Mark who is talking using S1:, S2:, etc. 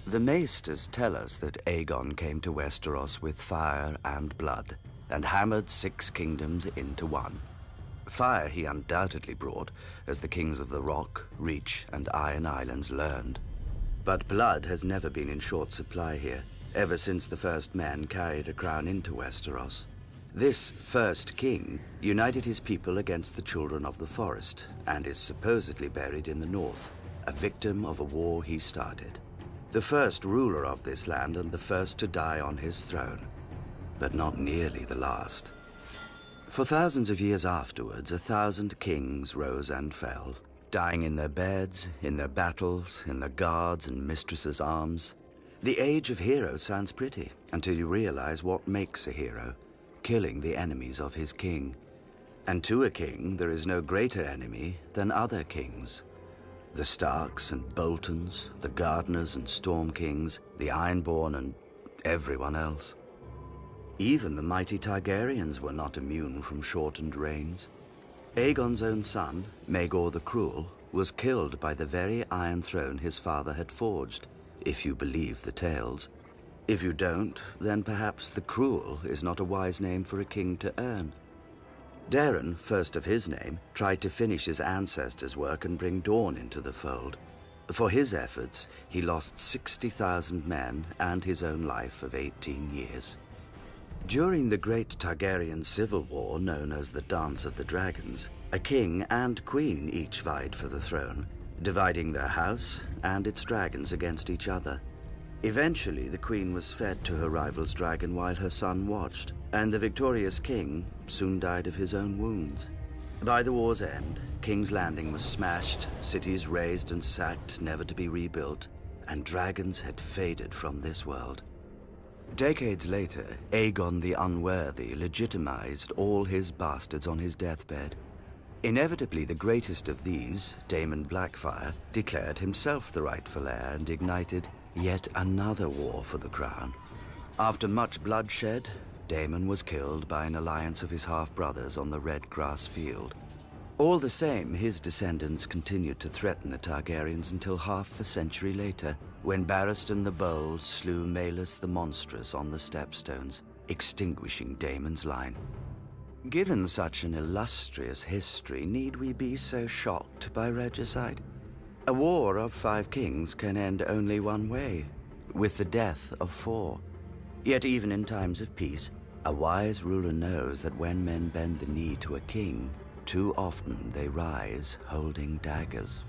S1: The maesters tell us that Aegon came to Westeros with fire and blood, and hammered 6 kingdoms into one. Fire he undoubtedly brought, as the kings of the Rock, Reach, and Iron Islands learned. But blood has never been in short supply here, ever since the first man carried a crown into Westeros. This first king united his people against the Children of the Forest, and is supposedly buried in the north, a victim of a war he started. The first ruler of this land and the first to die on his throne, but not nearly the last. For thousands of years afterwards, 1,000 kings rose and fell, dying in their beds, in their battles, in their guards' and mistresses' arms. The age of heroes sounds pretty, until you realize what makes a hero: killing the enemies of his king. And to a king, there is no greater enemy than other kings. The Starks and Boltons, the Gardeners and Storm Kings, the Ironborn and everyone else. Even the mighty Targaryens were not immune from shortened reigns. Aegon's own son, Maegor the Cruel, was killed by the very Iron Throne his father had forged, if you believe the tales. If you don't, then perhaps the Cruel is not a wise name for a king to earn. Daeron, first of his name, tried to finish his ancestors' work and bring Dawn into the fold. For his efforts, he lost 60,000 men and his own life of 18 years. During the Great Targaryen Civil War, known as the Dance of the Dragons, a king and queen each vied for the throne, dividing their house and its dragons against each other. Eventually, the queen was fed to her rival's dragon while her son watched, and the victorious king soon died of his own wounds. By the war's end, King's Landing was smashed, cities razed and sacked, never to be rebuilt, and dragons had faded from this world. Decades later, Aegon the Unworthy legitimized all his bastards on his deathbed. Inevitably, the greatest of these, Daemon Blackfyre, declared himself the rightful heir and ignited yet another war for the crown. After much bloodshed, Daemon was killed by an alliance of his half-brothers on the Red Grass Field. All the same, his descendants continued to threaten the Targaryens until half a century later, when Barristan the Bold slew Maelys the Monstrous on the Stepstones, extinguishing Daemon's line. Given such an illustrious history, need we be so shocked by regicide? A war of 5 kings can end only one way, with the death of 4. Yet even in times of peace, a wise ruler knows that when men bend the knee to a king, too often they rise holding daggers.